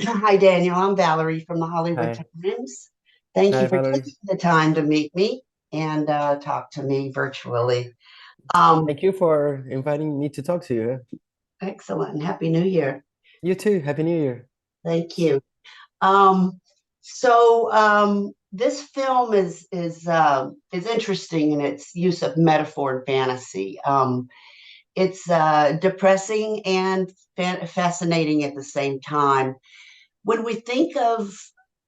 Hi, Daniel. I'm Valerie from the Hollywood Hi. Times. Thank you Hi, for Valerie. taking the time to meet me and talk to me virtually. Um, Thank you for inviting me to talk to you. Excellent. Happy New Year. You too. Happy New Year. Thank you. This film is interesting in its use of metaphor and fantasy. It's depressing and fascinating at the same time. When we think of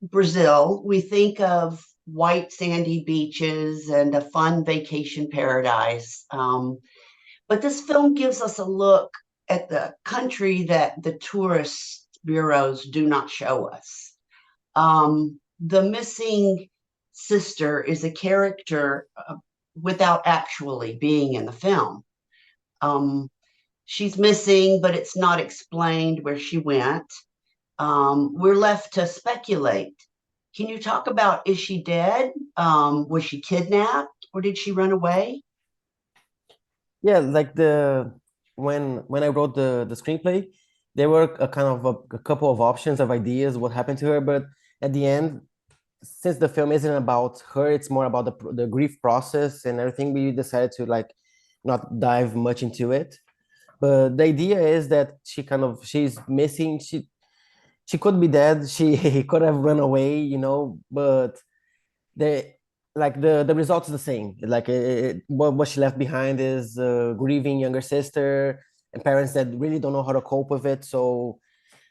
Brazil, we think of white sandy beaches and a fun vacation paradise. But this film gives us a look at the country that the tourist bureaus do not show us. The missing sister is a character without actually being in the film. Um, she's missing, but it's not explained where she went. We're left to speculate. Can you talk about, is she dead? Was she kidnapped or did she run away? Yeah, like when I wrote the screenplay, there were a kind of a couple of options of ideas what happened to her, but at the end, since the film isn't about her, it's more about the grief process and everything. We decided to like not dive much into it. But the idea is that she's missing. She could be dead. She could have run away, but the the results the same. What she left behind is a grieving younger sister and parents that really don't know how to cope with it. So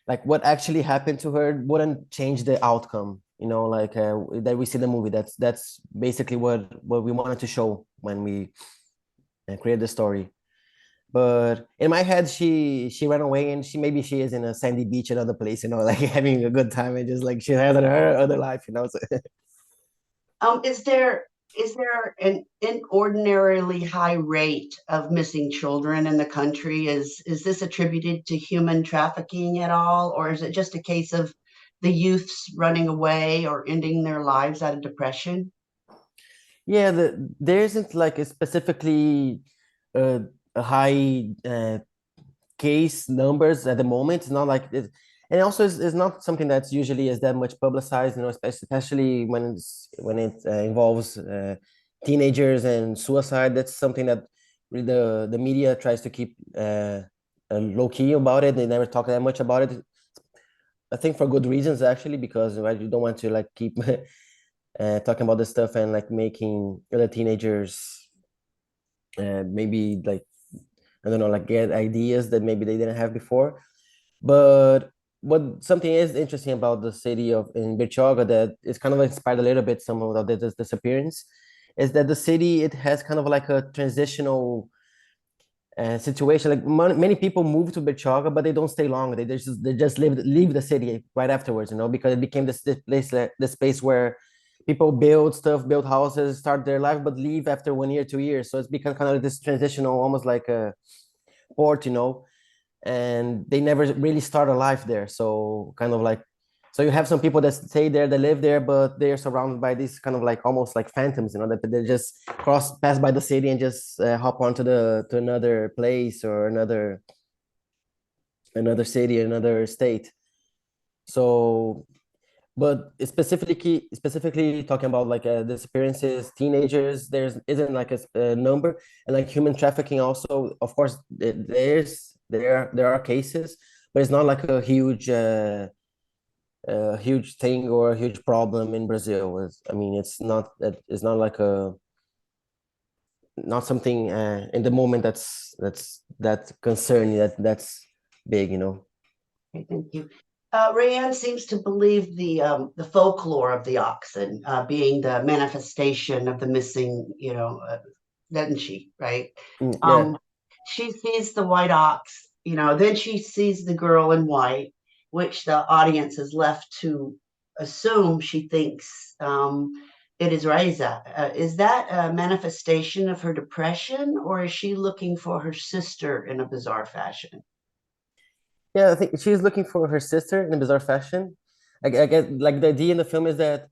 like what actually happened to her wouldn't change the outcome, that we see the movie. That's basically what we wanted to show when we created the story. But in my head, she ran away, and she is in a sandy beach, another place, like having a good time, and just like she had her other life. So, Is there an inordinarily high rate of missing children in the country? Is this attributed to human trafficking at all, or is it just a case of the youths running away or ending their lives out of depression? yeah, there isn't like a specifically uh, a high case numbers at the moment. It's not like it, and also it's not something that's usually is that much publicized, especially when it involves teenagers and suicide. That's something that the media tries to keep low key about it. They never talk that much about it. I think for good reasons actually, because right, you don't want to like keep talking about this stuff and like making other teenagers maybe like I don't know, like get ideas that maybe they didn't have before. But what something is interesting about the city of in Bertioga that is kind of inspired a little bit some of this disappearance is that the city it has kind of like a transitional situation. Like many people move to Bertioga, but they don't stay long. They just leave the city right afterwards, because it became this place this space where people build stuff, build houses, start their life, but leave after 1 year, 2 years. So it's become kind of like this transitional, almost like a port. And they never really start a life there. So kind of like, so you have some people that stay there, that live there, but they're surrounded by these kind of like almost like phantoms, that they just pass by the city and just hop onto to another place or another city, another state. So, but specifically talking about like disappearances, teenagers, there's isn't like a number, and like human trafficking also. Of course, there are cases, but it's not like a huge thing or a huge problem in Brazil. I mean, it's not like a not something in the moment that concerning that's big. Okay, thank you. Rayane seems to believe the folklore of the oxen being the manifestation of the missing, doesn't she? Right? Yeah. Um, she sees the white ox, then she sees the girl in white, which the audience is left to assume she thinks it is Reza. Is that a manifestation of her depression, or is she looking for her sister in a bizarre fashion? Yeah, I think she's looking for her sister in a bizarre fashion. I get like the idea in the film is that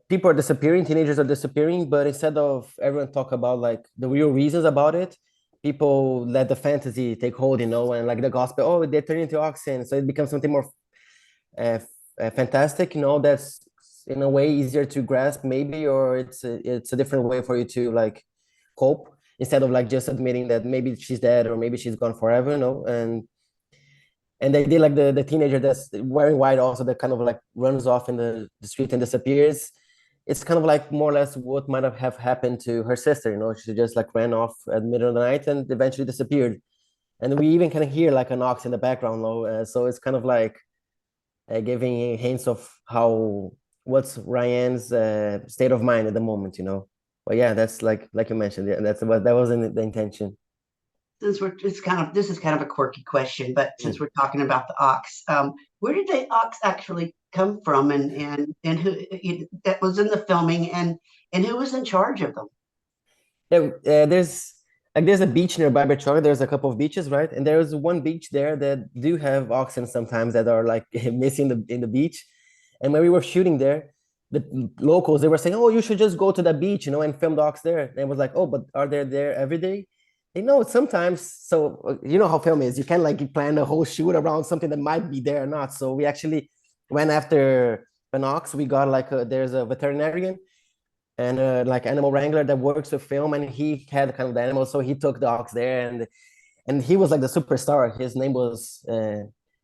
people are disappearing, teenagers are disappearing, but instead of everyone talk about like the real reasons about it, people let the fantasy take hold, and like the gospel, oh, they turn into oxen, so it becomes something more fantastic, that's in a way easier to grasp maybe, or it's a different way for you to like cope, instead of like just admitting that maybe she's dead or maybe she's gone forever, and they did like the teenager that's wearing white also, that kind of like runs off in the street and disappears. It's kind of like more or less what might have happened to her sister, she just like ran off at the middle of the night and eventually disappeared. And we even can hear like an ox in the background, so it's kind of like giving hints of what's Ryan's state of mind at the moment. But yeah, that's like you mentioned, yeah, that wasn't the intention. Since this is kind of a quirky question, but since Mm. we're talking about the ox, where did the ox actually come from, and who that was in the filming, and who was in charge of them? Yeah, there's a beach nearby Bertioga. There's a couple of beaches, right? And there's one beach there that do have oxen sometimes that are like missing in the beach. And when we were shooting there, the locals, they were saying, "Oh, you should just go to the beach, and film the ox there." And I was like, "Oh, but are they there every day?" They know sometimes. So you know how film is. You can like plan a whole shoot around something that might be there or not. So we actually went after an ox. We got there's a veterinarian and like animal wrangler that works with film, and he had kind of the animal, so he took the ox there, and he was like the superstar. His name was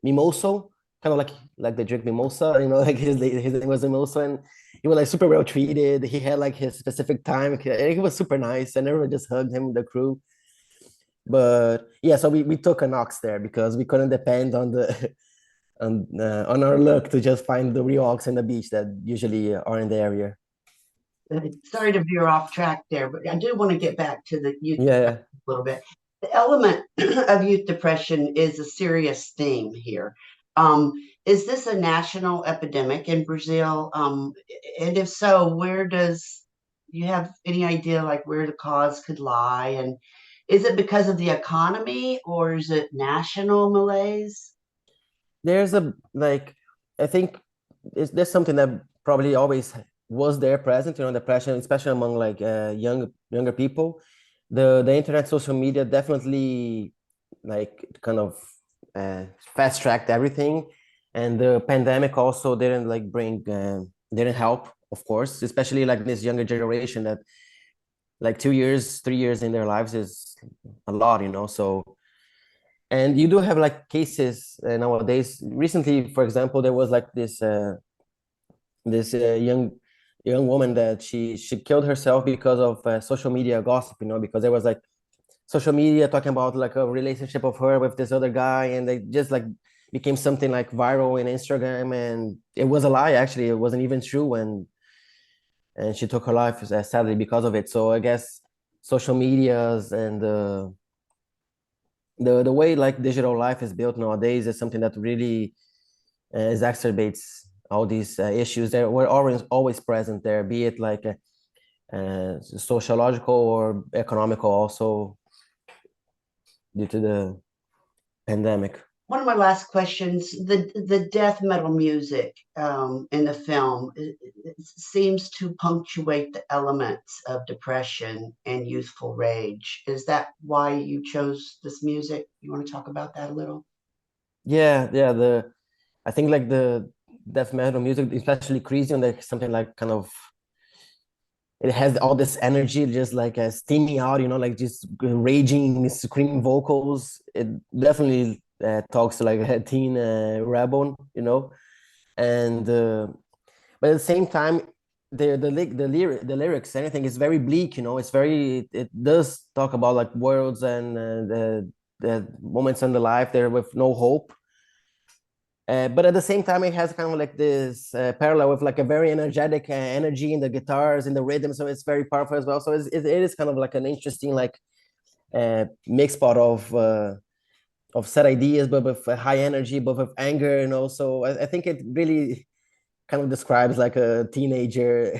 Mimoso, kind of like the drink mimosa, like his name was Mimoso, and he was like super well treated. He had like his specific time. He was super nice, and everyone just hugged him, the crew. But yeah, so we took an ox there because we couldn't depend on the on our luck to just find the real ox in the beach that usually are in the area. Sorry to veer off track there, but I do want to get back to the youth Yeah, yeah. depression a little bit. The element of youth depression is a serious theme here. Is this a national epidemic in Brazil? And if so, you have any idea like where the cause could lie? And is it because of the economy or is it national malaise? There's I think there's something that probably always was there present, depression, especially among like younger people. The internet, social media definitely like kind of fast tracked everything, and the pandemic also didn't like didn't help, of course, especially like this younger generation that like 2 years, 3 years in their lives is a lot. So, and you do have like cases nowadays. Recently, for example, there was like this young woman that she killed herself because of social media gossip. Because there was like social media talking about like a relationship of her with this other guy, and they just like became something like viral in Instagram, and it was a lie. Actually, it wasn't even true, and she took her life sadly because of it. So I guess social medias and the way like digital life is built nowadays is something that really exacerbates all these issues that were always present there, be it like sociological or economical, also due to the pandemic. One of my last questions: the death metal music in the film it seems to punctuate the elements of depression and youthful rage. Is that why you chose this music? You want to talk about that a little? Yeah, yeah. I think like the death metal music, especially Crisium, like something like kind of it has all this energy just like steaming out, like just raging, screaming vocals. It definitely talks to like a teen rebel, and but at the same time, the lyrics, anything is very bleak. It does talk about like worlds and the moments in the life there with no hope. But at the same time, it has kind of like this parallel with like a very energetic energy in the guitars and the rhythm, so it's very powerful as well. So it is kind of like an interesting like mixed pot of sad ideas, but with high energy, but with anger, So I think it really kind of describes like a teenager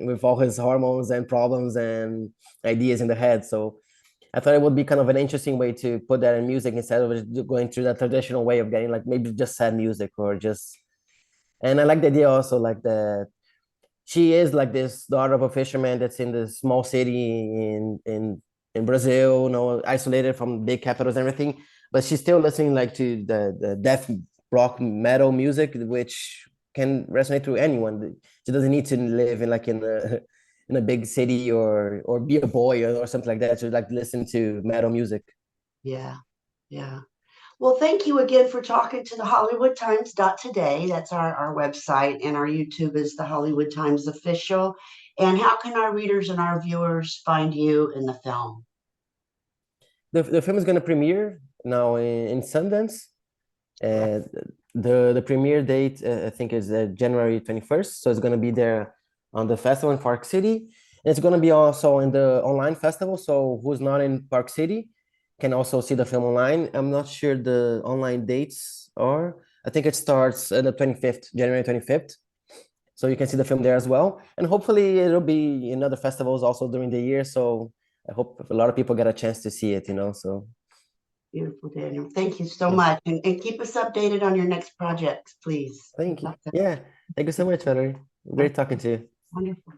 with all his hormones and problems and ideas in the head. So I thought it would be kind of an interesting way to put that in music instead of going through that traditional way of getting like maybe just sad music or just. And I like the idea also like that she is like this daughter of a fisherman that's in this small city in Brazil, isolated from big capitals and everything, but she's still listening like to the death rock metal music, which can resonate to anyone. It doesn't need to live in like in a in a big city or be a boy or something like that to like listen to metal music. Yeah, yeah. Well, thank you again for talking to the Hollywood Times today. That's our website, and our YouTube is the Hollywood Times Official. And how can our readers and our viewers find you in the film? The film is going to premiere now in Sundance. And the premiere date, I think, is January 21st. So it's going to be there on the festival in Park City. And it's going to be also in the online festival. So who's not in Park City can also see the film online. I'm not sure the online dates are. I think it starts the 25th, January 25th. So you can see the film there as well. And hopefully it'll be in other festivals also during the year. So I hope a lot of people get a chance to see it, you know. So Beautiful, Daniel. Thank you so yeah. much. And keep us updated on your next projects, please. Thank you. Yeah. Thank you so much, Valerie. Great talking to you. Wonderful.